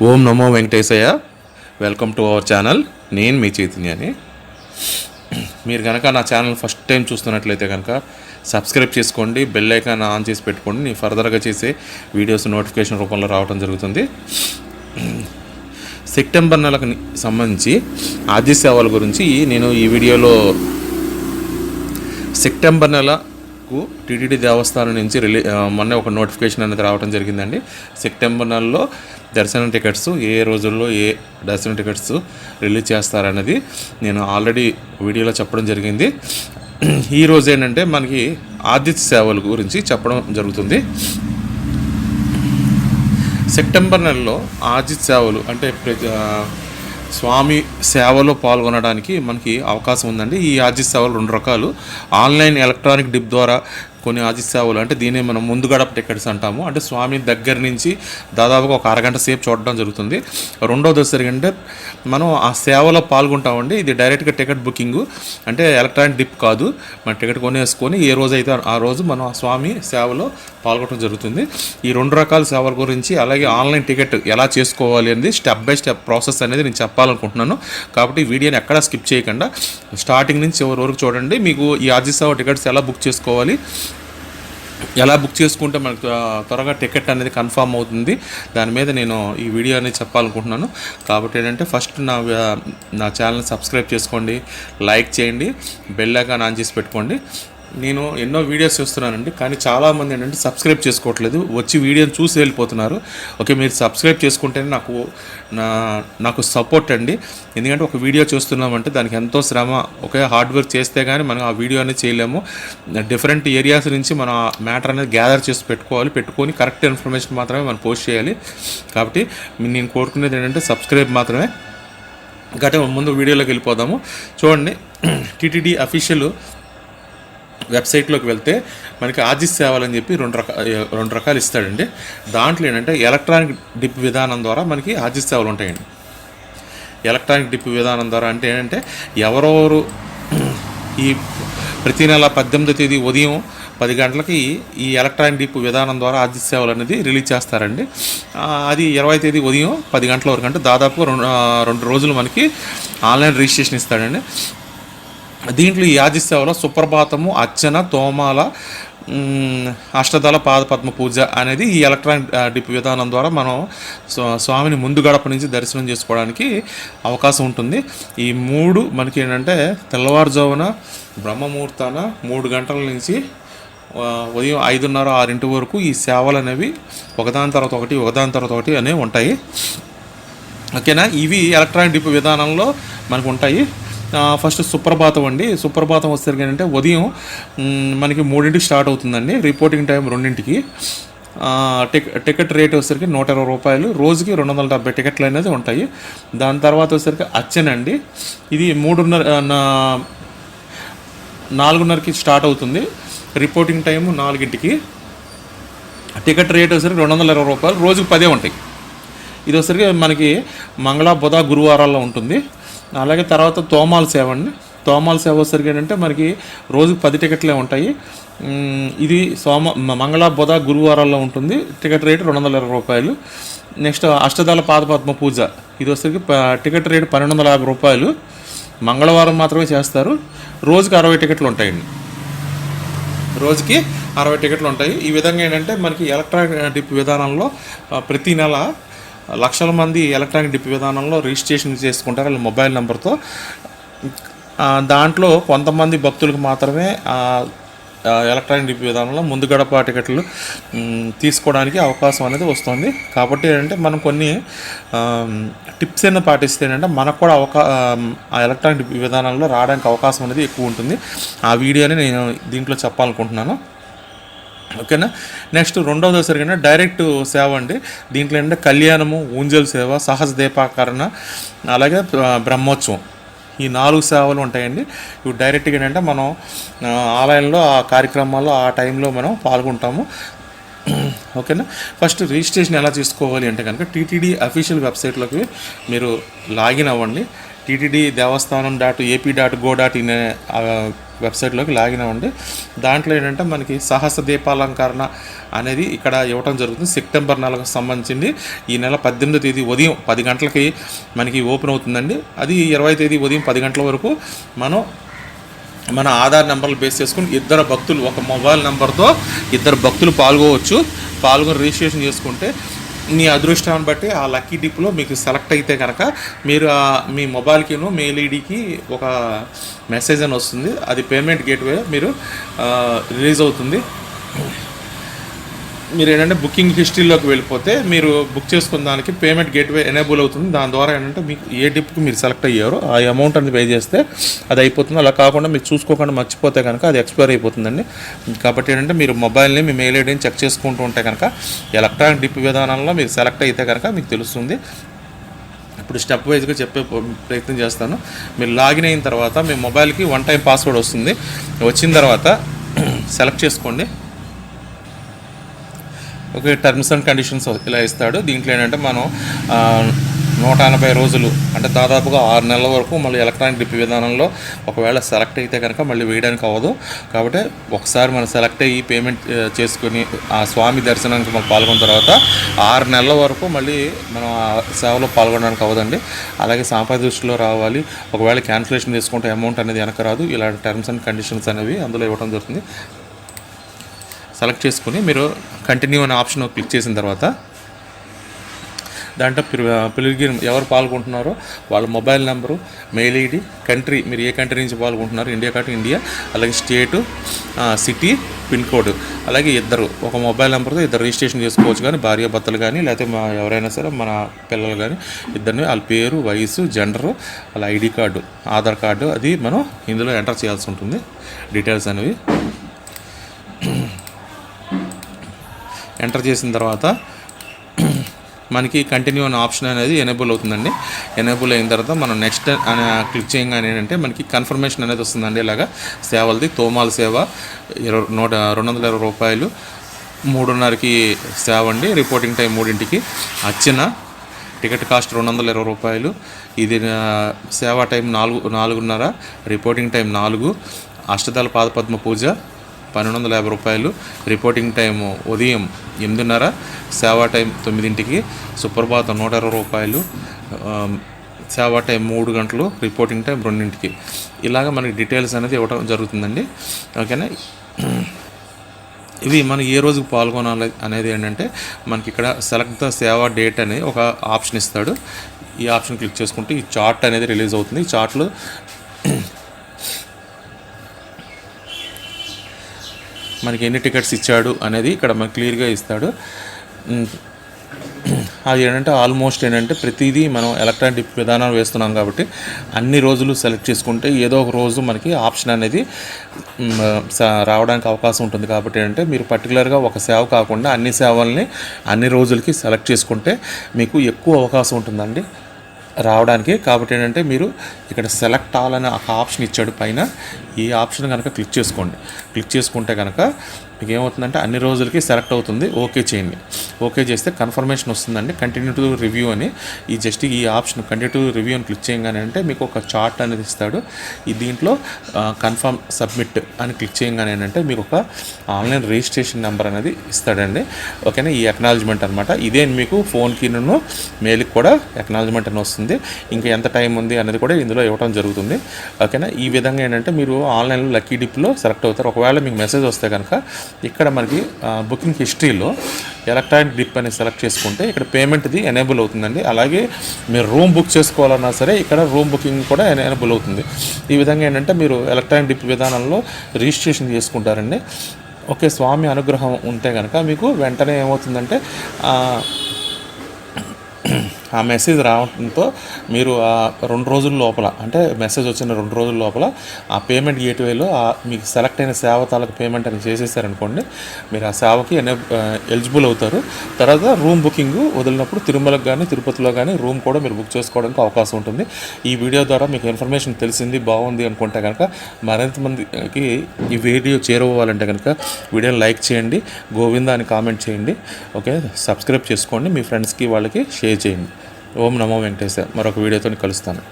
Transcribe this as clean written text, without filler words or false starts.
Om Namo Venkateshayya. Welcome to our channel. నేను మీ చైతన్యని. మీరు కనుక నా ఛానల్ ఫస్ట్ టైం చూస్తున్నట్లయితే కనుక సబ్స్క్రైబ్ చేసుకోండి, బెల్ ఐకాన్ ఆన్ చేసి పెట్టుకోండి. నేను ఫర్దర్గా చేసే వీడియోస్ నోటిఫికేషన్ రూపంలో రావడం జరుగుతుంది. సెప్టెంబర్ నెలకు సంబంధించి ఆర్థిక సేవల గురించి నేను ఈ వీడియోలో సెప్టెంబర్ నెలకు టీటీడీ దేవస్థానం నుంచి మొన్న ఒక నోటిఫికేషన్ అనేది రావడం జరిగిందండి. సెప్టెంబర్ నెలలో దర్శనం టికెట్స్ ఏ రోజుల్లో ఏ దర్శనం టికెట్స్ రిలీజ్ చేస్తారనేది నేను ఆల్రెడీ వీడియోలో చెప్పడం జరిగింది. ఈరోజు ఏంటంటే మనకి ఆర్థిక సేవల గురించి చెప్పడం జరుగుతుంది. సెప్టెంబర్ నెలలో ఆర్థిక సేవలు అంటే స్వామి సేవలో పాల్గొనడానికి మనకి అవకాశం ఉందండి. ఈ ఆర్థిక సేవలు రెండు రకాలు. ఆన్లైన్ ఎలక్ట్రానిక్ డిప్ ద్వారా కొన్ని ఆర్థిక సేవలు అంటే దీన్ని మనం ముందు గడప టికెట్స్ అంటాము. అంటే స్వామి దగ్గర నుంచి దాదాపుగా ఒక అరగంట సేపు చూడడం జరుగుతుంది. రెండోది వచ్చేసరికి మనం ఆ సేవలో పాల్గొంటామండి. ఇది డైరెక్ట్గా టికెట్ బుకింగ్, అంటే ఎలక్ట్రానిక్ డిప్ కాదు. మన టికెట్ కొనేసుకొని ఏ రోజు అయితే ఆ రోజు మనం ఆ స్వామి సేవలో పాల్గొనడం జరుగుతుంది. ఈ రెండు రకాల సేవల గురించి అలాగే ఆన్లైన్ టికెట్ ఎలా చేసుకోవాలి అనేది స్టెప్ బై స్టెప్ ప్రాసెస్ అనేది నేను చెప్పాలనుకుంటున్నాను. కాబట్టి ఈ వీడియోని ఎక్కడా స్కిప్ చేయకుండా స్టార్టింగ్ నుంచి చివరి వరకు చూడండి. మీకు ఈ ఆర్థిక సేవ టికెట్స్ ఎలా బుక్ చేసుకోవాలి, ఎలా బుక్ చేసుకుంటే మనకు త్వరగా టికెట్ అనేది కన్ఫామ్ అవుతుంది, దాని మీద నేను ఈ వీడియో అనేది చెప్పాలనుకుంటున్నాను. కాబట్టి ఏంటంటే ఫస్ట్ నా ఛానల్ని సబ్స్క్రైబ్ చేసుకోండి, లైక్ చేయండి, బెల్ ఐకాన్ ఆన్ చేసి పెట్టుకోండి. నేను ఎన్నో వీడియోస్ చూస్తున్నానండి, కానీ చాలామంది ఏంటంటే సబ్స్క్రైబ్ చేసుకోవట్లేదు, వచ్చి వీడియోని చూసి వెళ్ళిపోతున్నారు. ఓకే, మీరు సబ్స్క్రైబ్ చేసుకుంటేనే నాకు సపోర్ట్ అండి. ఎందుకంటే ఒక వీడియో చూస్తున్నామంటే దానికి ఎంతో శ్రమ, ఒకే హార్డ్ వర్క్ చేస్తే కానీ మనం ఆ వీడియో అనేది చేయలేము. డిఫరెంట్ ఏరియాస్ నుంచి మనం ఆ మ్యాటర్ అనేది గ్యాదర్ చేసి పెట్టుకొని కరెక్ట్ ఇన్ఫర్మేషన్ మాత్రమే మనం పోస్ట్ చేయాలి. కాబట్టి నేను కోరుకునేది ఏంటంటే సబ్స్క్రైబ్ మాత్రమే. గట్టే ముందు వీడియోలోకి వెళ్ళిపోదాము. చూడండి, టీటీడీ అఫీషియల్ వెబ్సైట్లోకి వెళ్తే మనకి ఆర్థిక సేవలు అని చెప్పి రెండు రకాలు ఇస్తాడండి. దాంట్లో ఏంటంటే ఎలక్ట్రానిక్ డిప్ విధానం ద్వారా మనకి ఆర్థిక సేవలు ఉంటాయండి. ఎలక్ట్రానిక్ డిప్ విధానం ద్వారా అంటే ఏంటంటే ఎవరెవరు ఈ ప్రతి నెల 18వ తేదీ ఉదయం 10 గంటలకి ఈ ఎలక్ట్రానిక్ డిప్ విధానం ద్వారా ఆర్థిక సేవలు అనేది రిలీజ్ చేస్తారండి. అది 20వ తేదీ ఉదయం 10 గంటల వరకు, అంటే దాదాపు 2 రోజులు మనకి ఆన్లైన్ రిజిస్ట్రేషన్ ఇస్తాడండి. దీంట్లో ఈ ఆర్థిక సేవలో సుప్రభాతము, అర్చన, తోమాల, అష్టదళ పాదపద్మ పూజ అనేది ఈ ఎలక్ట్రానిక్ డిప్ విధానం ద్వారా మనం స్వామిని ముందు గడప నుంచి దర్శనం చేసుకోవడానికి అవకాశం ఉంటుంది. ఈ 3 మనకి ఏంటంటే తెల్లవారుజామున బ్రహ్మముహూర్తాన 3 గంటల నుంచి ఉదయం 5:30, 6 వరకు ఈ సేవలు అనేవి ఒకదాని తర్వాత ఒకటి అనేవి ఉంటాయి. ఓకేనా, ఇవి ఎలక్ట్రానిక్ డిప్ విధానంలో మనకు ఉంటాయి. ఫస్ట్ సుప్రభాతం అండి. సుప్రభాతం వచ్చేసరికి ఏంటంటే ఉదయం మనకి 3ంటికి స్టార్ట్ అవుతుందండి. రిపోర్టింగ్ టైం 2ంటికి. టికెట్ రేట్ వచ్చేసరికి 120 రూపాయలు. రోజుకి 270 టికెట్లు అనేది ఉంటాయి. దాని తర్వాత వచ్చేసరికి అర్చన అండి. ఇది 4:30కి స్టార్ట్ అవుతుంది. రిపోర్టింగ్ టైము 4ంటికి. టికెట్ రేట్ వచ్చేసరికి 220 రూపాయలు. రోజుకి 10 ఉంటాయి. ఇది వచ్చేసరికి మనకి మంగళ, బుధ, గురువారాల్లో ఉంటుంది. అలాగే తర్వాత తోమాల సేవ అండి. తోమాల సేవ వచ్చేసరికి ఏంటంటే మనకి రోజుకి 10 టికెట్లే ఉంటాయి. ఇది మంగళ, బుధ, గురువారాల్లో ఉంటుంది. టికెట్ రేటు 220 రూపాయలు. నెక్స్ట్ అష్టదళ పాదపద్మ పూజ, ఇది వచ్చేసరికి టికెట్ రేటు 1250 రూపాయలు. మంగళవారం మాత్రమే చేస్తారు. రోజుకి 60 టికెట్లు ఉంటాయండి. రోజుకి 60 టికెట్లు ఉంటాయి. ఈ విధంగా ఏంటంటే మనకి ఎలక్ట్రానిక్ డిప్ విధానంలో ప్రతి నెల లక్షల మంది ఎలక్ట్రానిక్ డిప్ విధానంలో రిజిస్ట్రేషన్ చేసుకుంటారు వాళ్ళ మొబైల్ నెంబర్తో. దాంట్లో కొంతమంది భక్తులకు మాత్రమే ఎలక్ట్రానిక్ డిప్ విధానంలో ముందు గడప టికెట్లు తీసుకోవడానికి అవకాశం అనేది వస్తుంది. కాబట్టి ఏంటంటే మనం కొన్ని టిప్స్ అయినా పాటిస్తే ఏంటంటే మనకు కూడా ఆ ఎలక్ట్రానిక్ డిప్ విధానంలో రావడానికి అవకాశం అనేది ఎక్కువ ఉంటుంది. ఆ వీడియోని నేను దీంట్లో చెప్పాలనుకుంటున్నాను. ఓకేనా. నెక్స్ట్ రెండవది వచ్చేసరికి డైరెక్ట్ సేవ అండి. దీంట్లో ఏంటంటే కళ్యాణము, ఊంజల్ సేవ, సహజ దీపాకరణ, అలాగే బ్రహ్మోత్సవం, ఈ 4 సేవలు ఉంటాయండి. ఇవి డైరెక్ట్గా ఏంటంటే మనం ఆలయంలో ఆ కార్యక్రమాల్లో ఆ టైంలో మనం పాల్గొంటాము. ఓకేనా. ఫస్ట్ రిజిస్ట్రేషన్ ఎలా చేసుకోవాలి అంటే కనుక టీటీడీ అఫీషియల్ వెబ్సైట్లోకి మీరు లాగిన్ అవ్వండి. టీటీడీ దేవస్థానం.ap.go.in వెబ్సైట్లోకి లాగిన్ అవ్వండి. దాంట్లో ఏంటంటే మనకి సహస్ర దీపాలంకరణ అనేది ఇక్కడ ఇవ్వటం జరుగుతుంది. సెప్టెంబర్ నెలకు సంబంధించింది. ఈ నెల 18వ తేదీ ఉదయం 10 గంటలకి మనకి ఓపెన్ అవుతుందండి. అది 20వ తేదీ ఉదయం 10 గంటల వరకు మన ఆధార్ నెంబర్లు బేస్ చేసుకుని ఇద్దరు భక్తులు, ఒక మొబైల్ నెంబర్తో ఇద్దరు భక్తులు పాల్గొని రిజిస్ట్రేషన్ చేసుకుంటే మీ అదృష్టాన్ని బట్టి ఆ లక్కీ డిప్లో మీకు సెలెక్ట్ అయితే కనుక మీరు మీ మొబైల్కిను మెయిల్ ఐడికి ఒక మెసేజ్ అని వస్తుంది. అది పేమెంట్ గేట్వే మీరు రిలీజ్ అవుతుంది. మీరు ఏంటంటే బుకింగ్ హిస్టరీలోకి వెళ్ళిపోతే మీరు బుక్ చేసుకున్న దానికి పేమెంట్ గేట్వే ఎనేబుల్ అవుతుంది. దాని ద్వారా ఏంటంటే మీకు ఏ డిప్కి మీరు సెలెక్ట్ అయ్యారో ఆ అమౌంట్ అనేది పే చేస్తే అది అయిపోతుంది. అలా కాకుండా మీరు చూసుకోకుండా మర్చిపోతే కనుక అది ఎక్స్పైర్ అయిపోతుందండి. కాబట్టి ఏంటంటే మీరు మొబైల్ని మీ మెయిల్ ఐడిని చెక్ చేసుకుంటూ ఉంటే కనుక ఎలక్ట్రానిక్ డిప్ విధానంలో మీరు సెలెక్ట్ అయితే కనుక మీకు తెలుస్తుంది. ఇప్పుడు స్టెప్ వైజ్గా చెప్పే ప్రయత్నం చేస్తాను. మీరు లాగిన్ అయిన తర్వాత మీ మొబైల్కి 1 టైం పాస్వర్డ్ వస్తుంది. వచ్చిన తర్వాత సెలెక్ట్ చేసుకోండి. ఓకే, టర్మ్స్ అండ్ కండిషన్స్ ఇలా ఇస్తాడు. దీంట్లో ఏంటంటే మనం 180 రోజులు అంటే దాదాపుగా 6 నెలల వరకు మళ్ళీ ఎలక్ట్రానిక్ డిప్ విధానంలో ఒకవేళ సెలెక్ట్ అయితే కనుక మళ్ళీ వేయడానికి అవ్వదు. కాబట్టి ఒకసారి మనం సెలెక్ట్ అయ్యి పేమెంట్ చేసుకుని ఆ స్వామి దర్శనానికి మనం పాల్గొన్న తర్వాత 6 నెలల వరకు మళ్ళీ మనం ఆ సేవలో పాల్గొనడానికి అవ్వదండి. అలాగే సాంప్రదాయ దృష్టిలో రావాలి. ఒకవేళ క్యాన్సిలేషన్ చేసుకుంటే అమౌంట్ అనేది వెనక రాదు. ఇలాంటి టర్మ్స్ అండ్ కండిషన్స్ అనేవి అందులో ఇవ్వడం జరుగుతుంది. సెలెక్ట్ చేసుకుని మీరు కంటిన్యూ అనే ఆప్షన్ క్లిక్ చేసిన తర్వాత దాంట్లో పిల్లలకి ఎవరు పాల్గొంటున్నారో వాళ్ళ mobile number, mail ID, country, మీరు ఏ కంట్రీ నుంచి పాల్గొంటున్నారు, ఇండియా కాబట్టి ఇండియా, అలాగే స్టేటు, సిటీ, పిన్ కోడ్, అలాగే ఒక మొబైల్ నెంబర్తో ఇద్దరు రిజిస్ట్రేషన్ చేసుకోవచ్చు. కానీ భార్యాభర్తలు కానీ లేకపోతే ఎవరైనా సరే మన పిల్లలు కానీ ఇద్దరిని వాళ్ళ పేరు, వయసు, జెండరు, వాళ్ళ ఐడి కార్డు, ఆధార్ కార్డు అది మనం ఇందులో ఎంటర్ చేయాల్సి ఉంటుంది. డీటెయిల్స్ అనేవి ఎంటర్ చేసిన తర్వాత మనకి కంటిన్యూ అనే ఆప్షన్ అనేది ఎనేబుల్ అవుతుందండి. ఎనేబుల్ అయిన తర్వాత మనం నెక్స్ట్ అని క్లిక్ చేయగానే ఏంటంటే మనకి కన్ఫర్మేషన్ అనేది వస్తుందండి. ఇలాగా సేవలది తోమాల సేవ 220 రూపాయలు, 3:30కి సేవ అండి. రిపోర్టింగ్ టైం 3ంటికి. అర్చన టికెట్ కాస్ట్ 220 రూపాయలు. ఇది సేవా టైం 4:30, రిపోర్టింగ్ టైం 4. అష్టదళ పాదపద్మ పూజ 1250 రూపాయలు. రిపోర్టింగ్ టైము ఉదయం 8:30, సేవా టైం 9ంటికి. సుప్రభాతం 120 రూపాయలు, సేవా టైం 3 గంటలు, రిపోర్టింగ్ టైం 2ంటికి. ఇలాగ మనకి డీటెయిల్స్ అనేది ఇవ్వడం జరుగుతుందండి. ఓకేనా. ఇవి మనం ఏ రోజుకు పాల్గొనాలి అనేది ఏంటంటే మనకి ఇక్కడ సెలెక్ట్ ద సేవా డేట్ అనే ఒక ఆప్షన్ ఇస్తాడు. ఈ ఆప్షన్ క్లిక్ చేసుకుంటే ఈ చార్ట్ అనేది రిలీజ్ అవుతుంది. ఈ చార్ట్లో మనకి ఎన్ని టికెట్స్ ఇచ్చాడు అనేది ఇక్కడ మనకు క్లియర్గా ఇస్తాడు. అది ఏంటంటే ఆల్మోస్ట్ ఏంటంటే ప్రతిదీ మనం ఎలక్ట్రానిక్ డిప్ విధానాలు వేస్తున్నాం కాబట్టి అన్ని రోజులు సెలెక్ట్ చేసుకుంటే ఏదో ఒక రోజు మనకి ఆప్షన్ అనేది రావడానికి అవకాశం ఉంటుంది. కాబట్టి ఏంటంటే మీరు పర్టికులర్గా ఒక సేవ కాకుండా అన్ని సేవల్ని అన్ని రోజులకి సెలెక్ట్ చేసుకుంటే మీకు ఎక్కువ అవకాశం ఉంటుందండి రావడానికి. కాబట్టి ఏంటంటే మీరు ఇక్కడ సెలెక్ట్ ఆల్ అనే ఒక ఆప్షన్ ఇచ్చాడు పైన. ఈ ఆప్షన్ కనుక క్లిక్ చేసుకోండి. క్లిక్ చేసుకుంటే కనుక మీకు ఏమవుతుందంటే అన్ని రోజులకి సెలెక్ట్ అవుతుంది. ఓకే చేయండి. ఓకే చేస్తే కన్ఫర్మేషన్ వస్తుందండి కంటిన్యూ టు రివ్యూ అని. ఈ ఆప్షన్ కంటిన్యూ టు రివ్యూ అని క్లిక్ చేయగానే అంటే మీకు ఒక చార్ట్ అనేది ఇస్తాడు. దీంట్లో కన్ఫర్మ్ సబ్మిట్ అని క్లిక్ చేయగానే ఏంటంటే మీకు ఒక ఆన్లైన్ రిజిస్ట్రేషన్ నెంబర్ అనేది ఇస్తాడండి. ఓకేనా. ఈ అక్నాలజ్మెంట్ అనమాట. ఇదే మీకు ఫోన్కి మెయిల్కి కూడా అక్నాలజ్మెంట్ అని వస్తుంది. ఇంకా ఎంత టైం ఉంది అనేది కూడా ఇందులో ఇవ్వడం జరుగుతుంది. ఓకేనా. ఈ విధంగా ఏంటంటే మీరు ఆన్లైన్లో లక్కీ డిప్లో సెలెక్ట్ అవుతారు. ఒకవేళ మీకు మెసేజ్ వస్తే కనుక ఇక్కడ మనకి బుకింగ్ హిస్టరీలో ఎలక్ట్రానిక్ డిప్ అని సెలెక్ట్ చేసుకుంటే ఇక్కడ పేమెంట్ది ఎనేబుల్ అవుతుందండి. అలాగే మీరు రూమ్ బుక్ చేసుకోవాలన్నా సరే ఇక్కడ రూమ్ బుకింగ్ కూడా ఎనేబుల్ అవుతుంది. ఈ విధంగా ఏంటంటే మీరు ఎలక్ట్రానిక్ డిప్ విధానంలో రిజిస్ట్రేషన్ చేసుకుంటారండి. ఓకే. స్వామి అనుగ్రహం ఉంటే కనుక మీకు వెంటనే ఏమవుతుందంటే ఆ మెసేజ్ రావడంతో మీరు ఆ 2 రోజుల లోపల అంటే మెసేజ్ వచ్చిన 2 రోజుల లోపల ఆ పేమెంట్ గేట్వేలో మీకు సెలెక్ట్ అయిన సేవ తాలకు పేమెంట్ అని చేసేసారనుకోండి, మీరు ఆ సేవకి ఎలిజిబుల్ అవుతారు. తర్వాత రూమ్ బుకింగ్ వదిలినప్పుడు తిరుమలకు కానీ తిరుపతిలో కానీ రూమ్ కూడా మీరు బుక్ చేసుకోవడానికి అవకాశం ఉంటుంది. ఈ వీడియో ద్వారా మీకు ఇన్ఫర్మేషన్ తెలిసింది బాగుంది అనుకుంటే కనుక మరింత మందికి ఈ వీడియో చేరుకోవాలంటే కనుక వీడియోని లైక్ చేయండి, గోవిందా అని కామెంట్ చేయండి. ఓకే. సబ్స్క్రైబ్ చేసుకోండి, మీ ఫ్రెండ్స్కి వాళ్ళకి షేర్ చేయండి. ఓం నమో వెంకటేశ్వర. మరొక వీడియోతో కలుస్తాను.